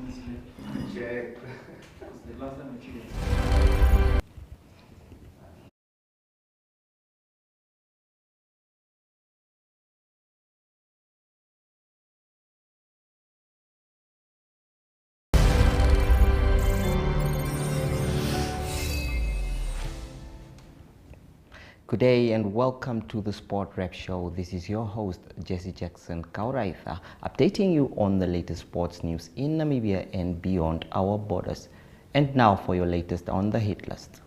Check. The last time I checked. Good day and welcome to the Sport Rap Show. This is your host, Jesse Jackson Kauraitha, updating you on the latest sports news in Namibia and beyond our borders. And now for your latest on the hit list.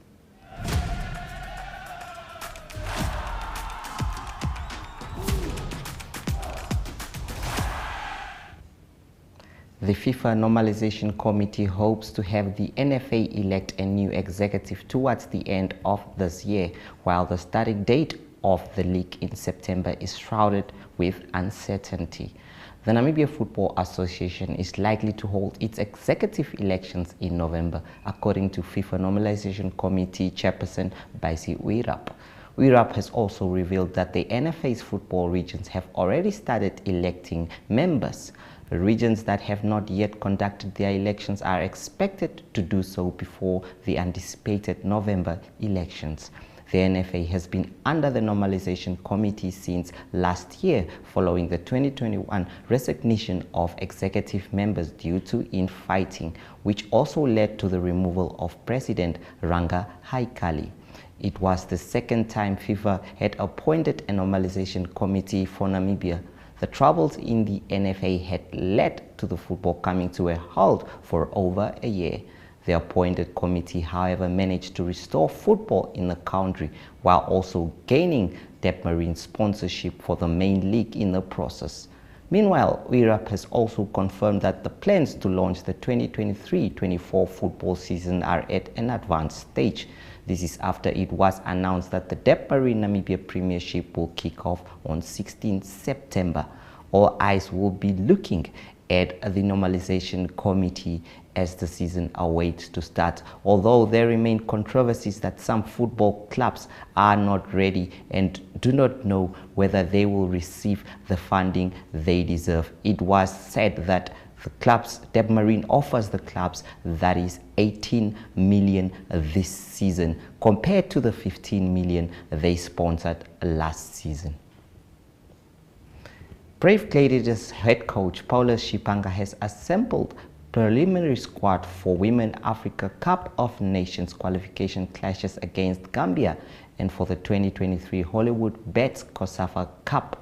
The FIFA Normalisation Committee hopes to have the NFA elect a new executive towards the end of this year, while the starting date of the league in September is shrouded with uncertainty. The Namibia Football Association is likely to hold its executive elections in November, according to FIFA Normalisation Committee chairperson Bisey Uirab. Uirab has also revealed that the NFA's football regions have already started electing members. Regions that have not yet conducted their elections are expected to do so before the anticipated November elections. The NFA has been under the Normalisation Committee since last year, following the 2021 resignation of executive members due to infighting, which also led to the removal of President Ranga Haikali. It was the second time FIFA had appointed a Normalisation Committee for Namibia. The troubles in the NFA had led to the football coming to a halt for over a year. The appointed committee, however, managed to restore football in the country while also gaining Marine sponsorship for the main league in the process. Meanwhile, Uirab has also confirmed that the plans to launch the 2023-24 football season are at an advanced stage. This is after it was announced that the Marine Namibia Premiership will kick off on 16 September. All eyes will be looking at the Normalisation Committee as the season awaits to start, although there remain controversies that some football clubs are not ready and do not know whether they will receive the funding they deserve. It was said that the clubs, Marine offers the clubs that is 18 million this season compared to the 15 million they sponsored last season. Brave Gladiators head coach Paulus Shipanga has assembled preliminary squad for Women Africa Cup of Nations qualification clashes against Gambia and for the 2023 Hollywood Bets COSAFA Cup.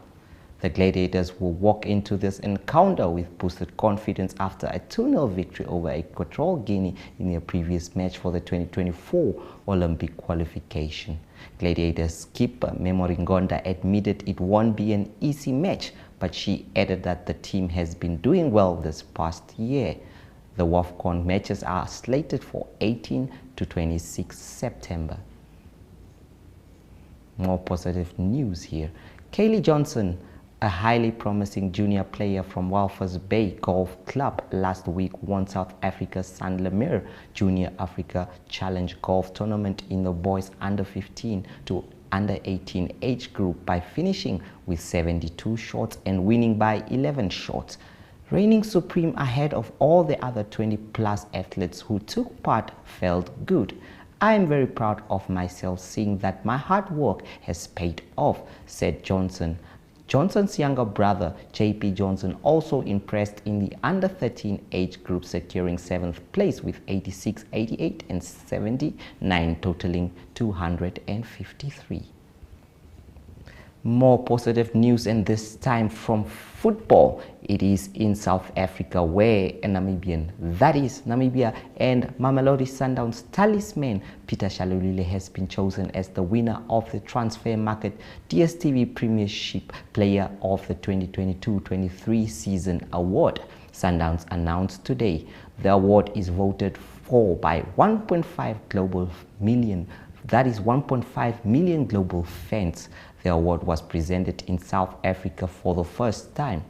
The Gladiators will walk into this encounter with boosted confidence after a 2-0 victory over Equatorial Guinea in their previous match for the 2024 Olympic qualification. Gladiators keeper Memory Ngonda admitted it won't be an easy match, but she added that the team has been doing well this past year. The WAFCON matches are slated for 18 to 26 September. More positive news here. Kaylee Johnson, a highly promising junior player from Walvis Bay Golf Club, last week won South Africa's Sanlamir Junior Africa Challenge Golf Tournament in the boys under 15 to under 18 age group by finishing with 72 shots and winning by 11 shots. Reigning supreme ahead of all the other 20-plus athletes who took part felt good. I am very proud of myself seeing that my hard work has paid off, said Johnson. Johnson's younger brother, JP Johnson, also impressed in the under-13 age group, securing 7th place with 86, 88 and 79, totaling 253. More positive news, and this time from football. It is in South Africa where a Namibian, that is Namibia and Mamelodi Sundowns talisman Peter Shalulile has been chosen as the winner of the Transfer Market DStv Premiership Player of the 2022-23 season award. Sundowns announced today the award is voted for by 1.5 million global fans. The award was presented in South Africa for the first time.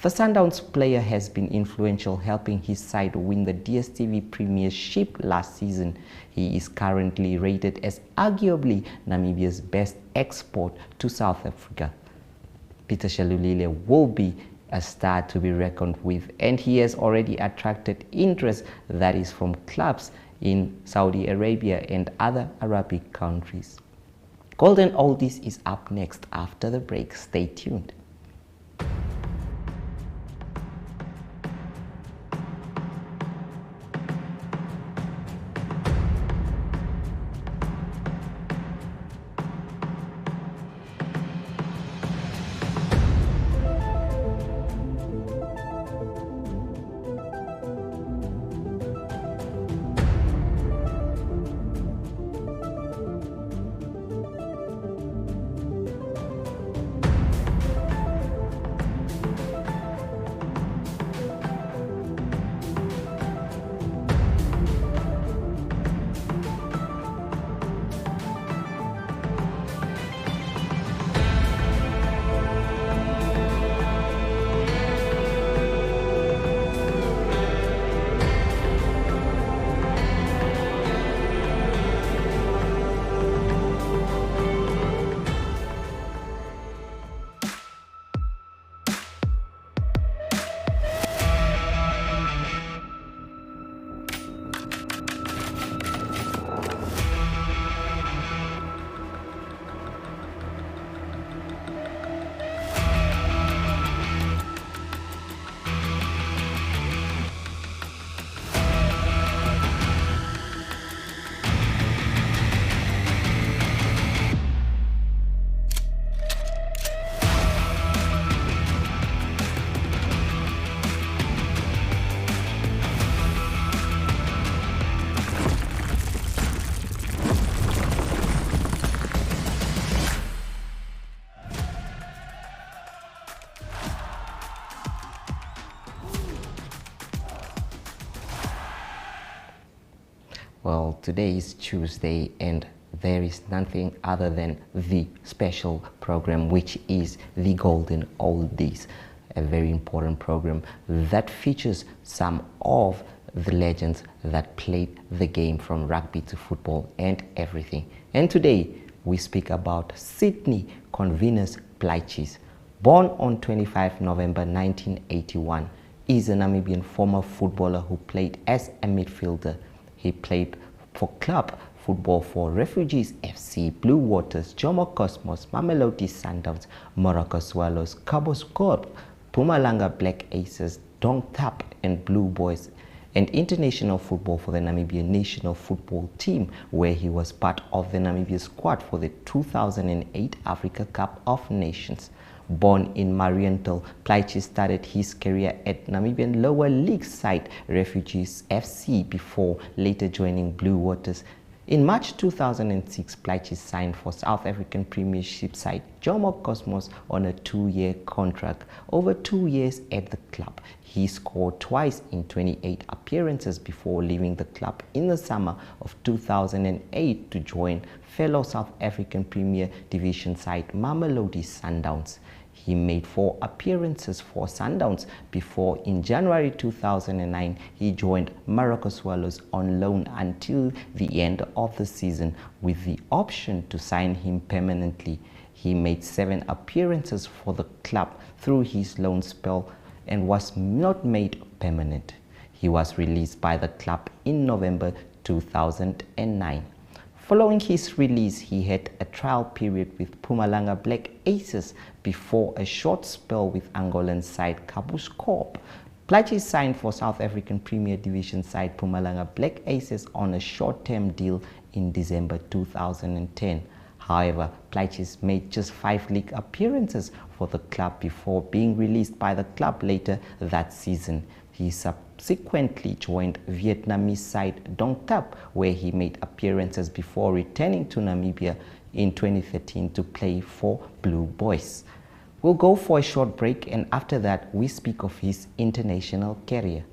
The Sundowns player has been influential, helping his side win the DStv Premiership last season. He is currently rated as arguably Namibia's best export to South Africa. Peter Shalulile will be a star to be reckoned with, and he has already attracted interest that is from clubs in Saudi Arabia and other Arabic countries. Golden Oldies is up next after the break. Stay tuned. Well, today is Tuesday and there is nothing other than the special program, which is the Golden Oldies, a very important program that features some of the legends that played the game from rugby to football and everything. And today we speak about Sydney Convenus Plaatjes. Born on 25 November 1981, is a Namibian former footballer who played as a midfielder. He played for club football for Refugees FC, Blue Waters, Jomo Cosmos, Mamelodi Sundowns, Morocco Swallows, Cabo Scorp, Mpumalanga Black Aces, Dong Thap and Blue Boys, and international football for the Namibian national football team, where he was part of the Namibia squad for the 2008 Africa Cup of Nations. Born in Mariental, Plaatjes started his career at Namibian lower league side Refugees FC before later joining Blue Waters. In March 2006, Plaatjes signed for South African Premiership side Jomo Cosmos on a 2-year contract. Over 2 years at the club, he scored twice in 28 appearances before leaving the club in the summer of 2008 to join fellow South African Premier Division side Mamelodi Sundowns. He made 4 appearances for Sundowns before in January 2009 he joined Morocco Swallows on loan until the end of the season with the option to sign him permanently. He made 7 appearances for the club through his loan spell and was not made permanent. He was released by the club in November 2009. Following his release, he had a trial period with Mpumalanga Black Aces before a short spell with Angolan side Cabo Scorp. Plaatjes signed for South African Premier Division side Mpumalanga Black Aces on a short-term deal in December 2010. However, Plaatjes made just 5 league appearances for the club before being released by the club later that season. He subsequently joined Vietnamese side Dong Thap, where he made appearances before returning to Namibia in 2013 to play for Blue Boys. We'll go for a short break, and after that we speak of his international career.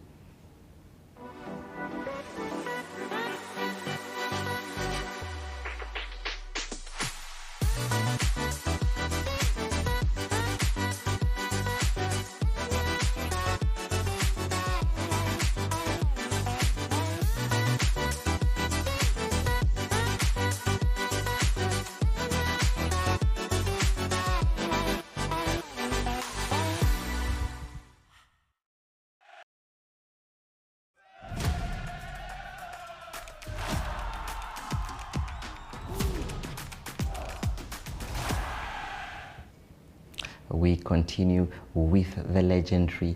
we continue with the legendary,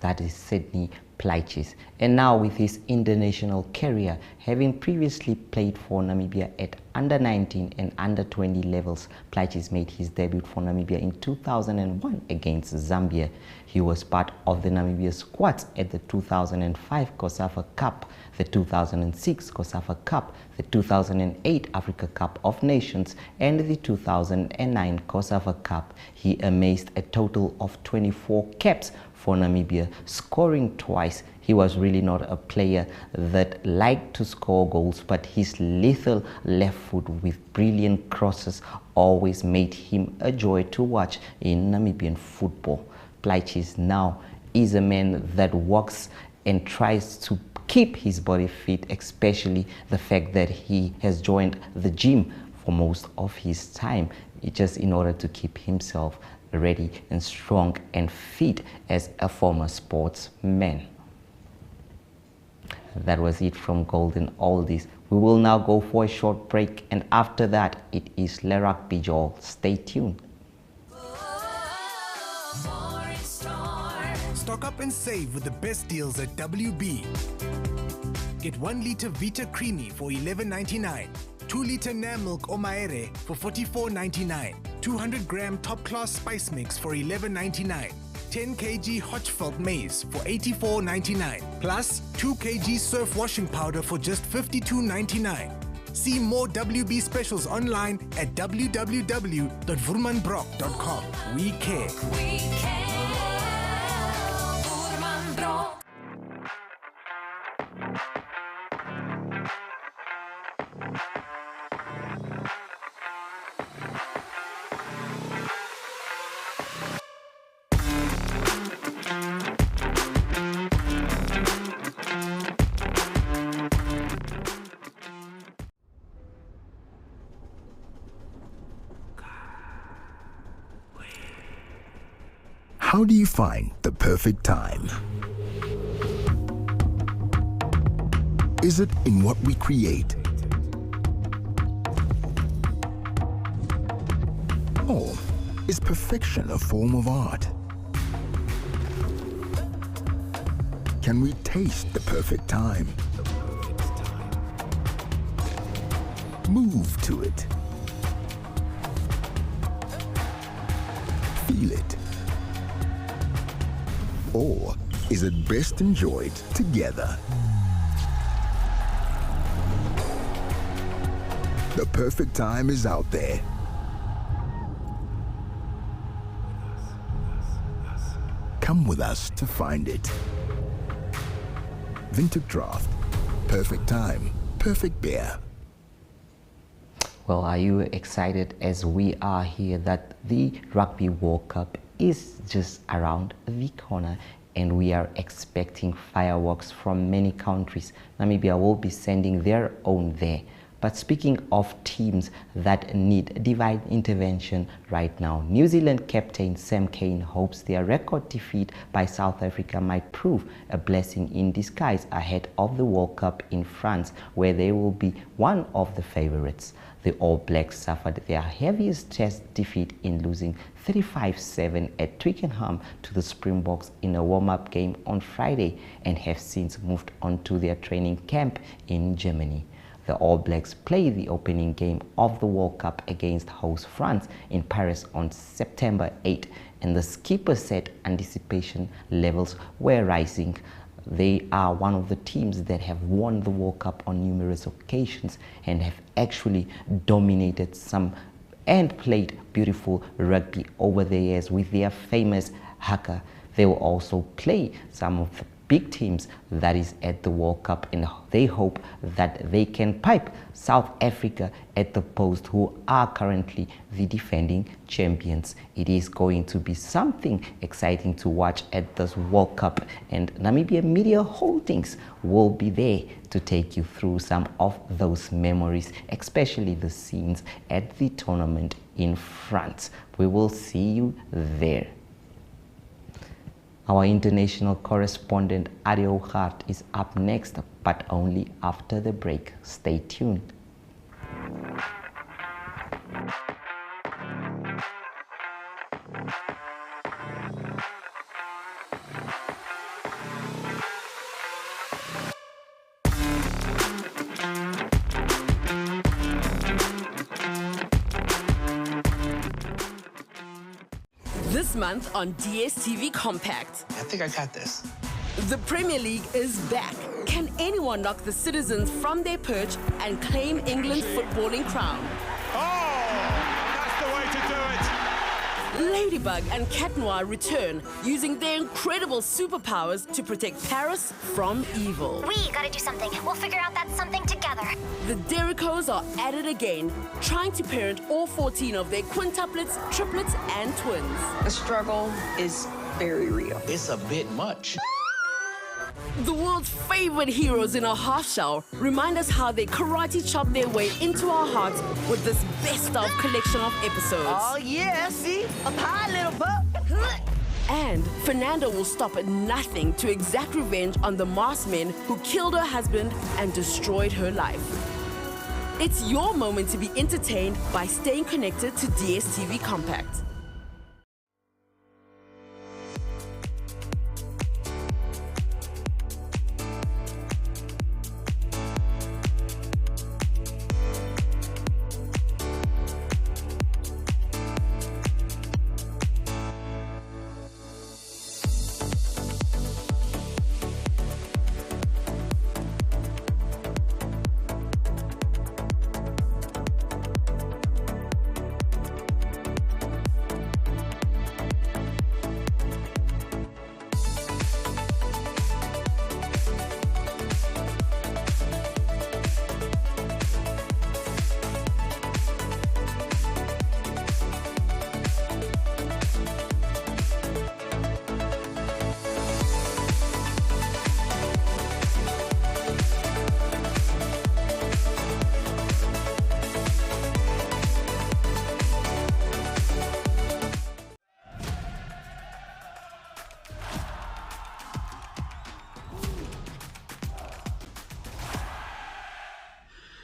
that is Sydney Plaatjes. And now with his international career, having previously played for Namibia at under 19 and under 20 levels, Plaatjes made his debut for Namibia in 2001 against Zambia. He was part of the Namibia squads at the 2005 COSAFA Cup, the 2006 COSAFA Cup, the 2008 Africa Cup of Nations, and the 2009 COSAFA Cup. He amassed a total of 24 caps for Namibia, scoring twice. He was really not a player that liked to score goals, but his lethal left foot with brilliant crosses always made him a joy to watch in Namibian football. Plaatjes now is a man that walks and tries to keep his body fit, especially the fact that he has joined the gym for most of his time, just in order to keep himself ready and strong and fit as a former sportsman. That was it from Golden Oldies. We will now go for a short break, and after that it is Le Rugby Joel. Stay tuned. Stock up and save with the best deals at WB. Get 1 litre Vita Creamy for $11.99. 2 litre Nam Milk Omaere for $44.99. 200 gram top class spice mix for $11.99. 10 kg Hotchfeld maize for $84.99. Plus 2 kg surf washing powder for just $52.99. See more WB specials online at www.vurmanbrock.com. We care. We care. Vurmanbrock. How do you find the perfect time? Is it in what we create? Or is perfection a form of art? Can we taste the perfect time? Move to it. Feel it. Or is it best enjoyed together? The perfect time is out there. Come with us to find it. Vintage Draft. Perfect time, perfect beer. Well, are you excited as we are here that the Rugby World Cup is just around the corner, and we are expecting fireworks from many countries? Namibia will be sending their own there. But speaking of teams that need divine intervention right now, New Zealand captain Sam Cane hopes their record defeat by South Africa might prove a blessing in disguise ahead of the World Cup in France, where they will be one of the favorites. The All Blacks suffered their heaviest test defeat in losing 35-7 at Twickenham to the Springboks in a warm-up game on Friday, and have since moved on to their training camp in Germany. The All Blacks play the opening game of the World Cup against host France in Paris on September 8, and the skipper said anticipation levels were rising. They are one of the teams that have won the World Cup on numerous occasions and have actually dominated some and played beautiful rugby over the years with their famous haka. They will also play some of the big teams that is at the World Cup, and they hope that they can pipe South Africa at the post, who are currently the defending champions. It is going to be something exciting to watch at this World Cup, and Namibia Media Holdings will be there to take you through some of those memories, especially the scenes at the tournament in France. We will see you there. Our international correspondent Ario Hart is up next, but only after the break. Stay tuned. this month on DStv Compact. I think I got this. The Premier League is back. Can anyone knock the Citizens from their perch and claim England's footballing crown? That's the way to do it. Ladybug and Cat Noir return, using their incredible superpowers to protect Paris from evil. We gotta do something. We'll figure out that something together. The Derricos are at it again, trying to parent all 14 of their quintuplets, triplets, and twins. The struggle is very real. It's a bit much. The world's favorite heroes in our half shell remind us how they karate chop their way into our hearts with this best of collection of episodes. Oh yeah, see? Up high, little pup. And Fernanda will stop at nothing to exact revenge on the masked men who killed her husband and destroyed her life. It's your moment to be entertained by staying connected to DStv Compact.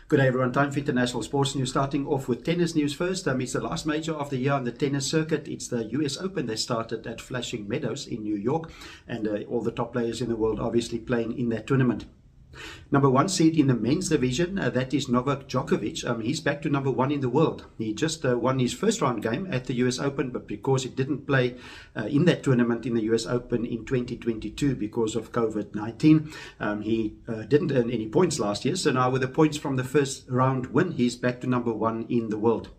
Good day everyone, time for international sports news. Starting off with tennis news first. It's the last major of the year on the tennis circuit. It's the US Open. They started at Flushing Meadows in New York, and all the top players in the world obviously playing in that tournament. Number one seed in the men's division, that is Novak Djokovic. He's back to number one in the world. He just won his first round game at the US Open, but because he didn't play in that tournament in the US Open in 2022 because of COVID-19, he didn't earn any points last year. So now with the points from the first round win, he's back to number one in the world.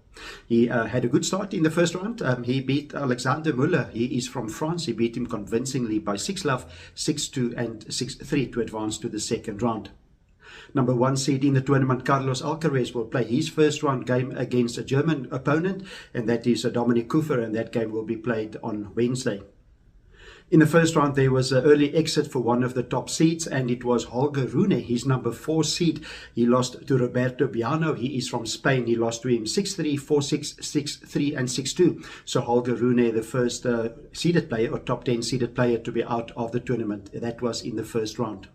He had a good start in the first round. He beat Alexander Muller. He is from France. He beat him convincingly by 6-love, 6-2 and 6-3 to advance to the second round. Number one seed in the tournament, Carlos Alcaraz, will play his first round game against a German opponent, and that is Dominic Kuffer, and that game will be played on Wednesday. In the first round, there was an early exit for one of the top seeds, and it was Holger Rune, his number 4 seed. He lost to Roberto Biano. He is from Spain. He lost to him 6-3, 4-6, 6-3 and 6-2. So Holger Rune, the first seeded player or top 10 seeded player to be out of the tournament. That was in the first round.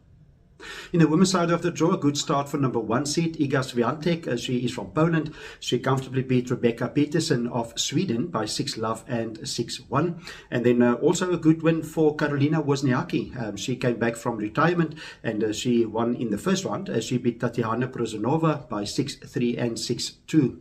In the women's side of the draw, a good start for number one seed Iga Swiatek. She is from Poland. She comfortably beat Rebecca Peterson of Sweden by 6-love and 6-1. And then also a good win for Karolina Wozniacki. She came back from retirement, and she won in the first round. She beat Tatiana Prozhanova by 6-3 and 6-2.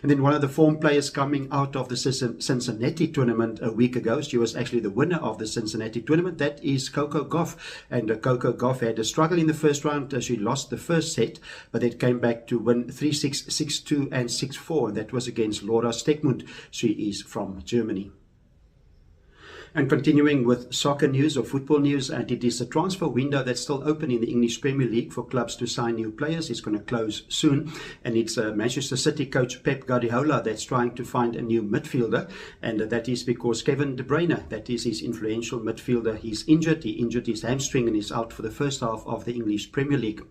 And then one of the form players coming out of the Cincinnati tournament a week ago, she was actually the winner of the Cincinnati tournament, that is Coco Gauff. And Coco Gauff had a struggle in the first round. She lost the first set, but it came back to win 3-6, 6-2 and 6-4, and that was against Laura Stegmund. She is from Germany. And continuing with soccer news or football news, and it is a transfer window that's still open in the English Premier League for clubs to sign new players. It's going to close soon, and it's Manchester City coach Pep Guardiola that's trying to find a new midfielder, and that is because Kevin De Bruyne, that is his influential midfielder, he's injured. He injured his hamstring and is out for the first half of the English Premier League.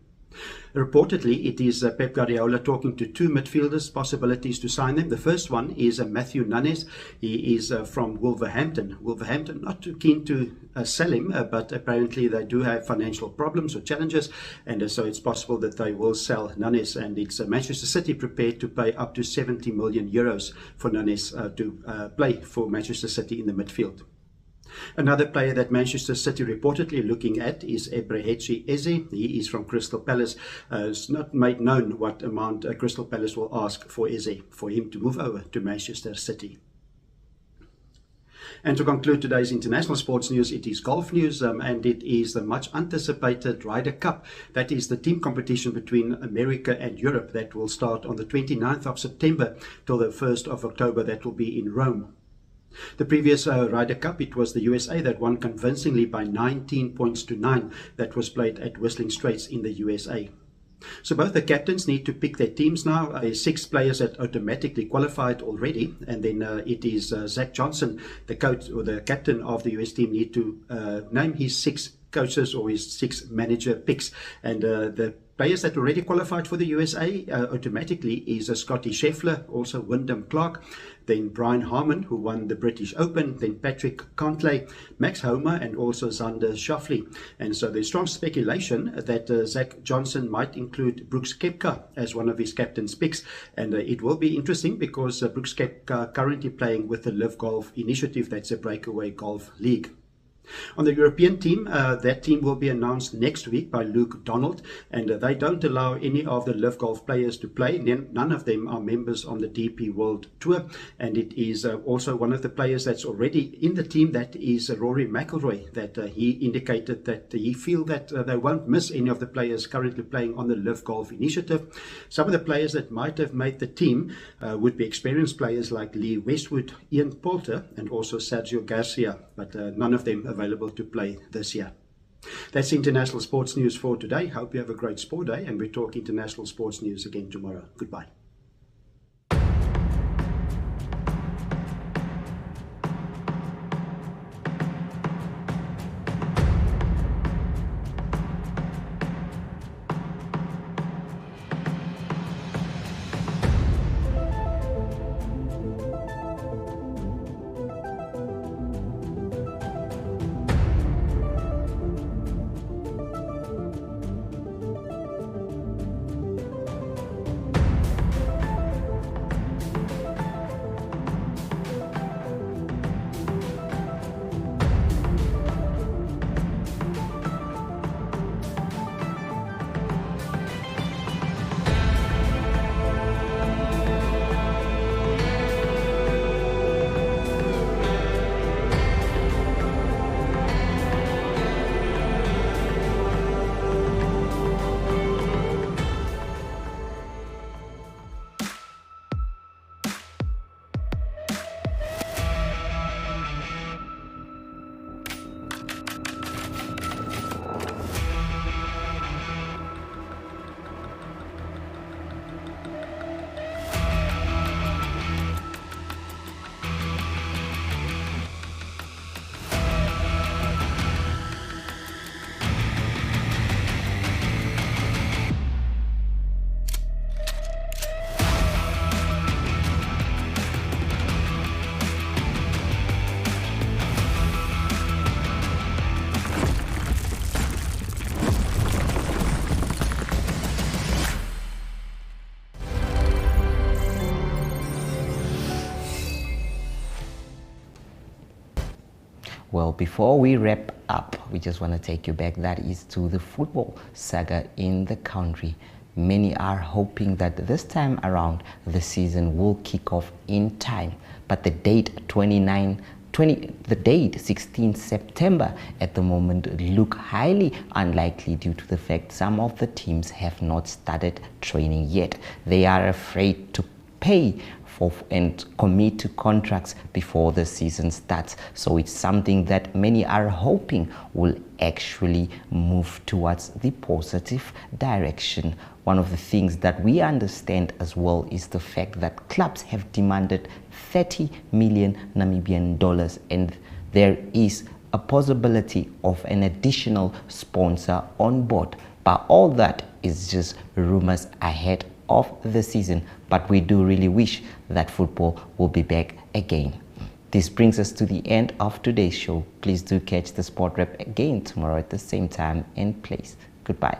Reportedly, it is Pep Guardiola talking to two midfielders, possibilities to sign them. The first one is Matthew Nunes. He is from Wolverhampton. Wolverhampton not too keen to sell him, but apparently they do have financial problems or challenges, and so it's possible that they will sell Nunes, and it's Manchester City prepared to pay up to 70 million euros for Nunes to play for Manchester City in the midfield. Another player that Manchester City reportedly looking at is Eberechi Eze. He is from Crystal Palace. It's not made known what amount Crystal Palace will ask for Eze for him to move over to Manchester City. And to conclude today's international sports news, it is golf news, and it is the much anticipated Ryder Cup. That is the team competition between America and Europe that will start on the 29th of September till the 1st of October. That will be in Rome. The previous Ryder Cup, it was the USA that won convincingly by 19 points to 9. That was played at Whistling Straits in the USA. So both the captains need to pick their teams now. 6 players that automatically qualified already, and then it is Zach Johnson, the coach or the captain of the US team, need to name his 6 coaches or his 6 manager picks. And the players that already qualified for the USA automatically is Scotty Scheffler, also Wyndham Clark, then Brian Harman, who won the British Open, then Patrick Cantlay, Max Homa, and also Xander Schauffele. And so there's strong speculation that Zach Johnson might include Brooks Koepka as one of his captain's picks. And it will be interesting because Brooks Koepka currently playing with the Live Golf Initiative, that's a breakaway golf league. On the European team, that team will be announced next week by Luke Donald, and they don't allow any of the Live Golf players to play. None of them are members on the DP World Tour, and it is also one of the players that's already in the team, that is Rory McIlroy, that he indicated that he feel that they won't miss any of the players currently playing on the Live Golf Initiative. Some of the players that might have made the team would be experienced players like Lee Westwood, Ian Poulter, and also Sergio Garcia, but none of them available to play this year. That's international sports news for today. Hope you have a great sport day, and we talk international sports news again tomorrow. Goodbye. Well, before we wrap up, we just want to take you back, that is to the football saga in the country. Many are hoping that this time around the season will kick off in time, but the date 16 September at the moment look highly unlikely due to the fact some of the teams have not started training yet. They are afraid to pay for and commit to contracts before the season starts. So it's something that many are hoping will actually move towards the positive direction. One of the things that we understand as well is the fact that clubs have demanded 30 million Namibian dollars, and there is a possibility of an additional sponsor on board. But all that is just rumors ahead of the season, but we do really wish that football will be back again. This brings us to the end of today's show. Please do catch the Sport Wrap again tomorrow at the same time and place. Goodbye.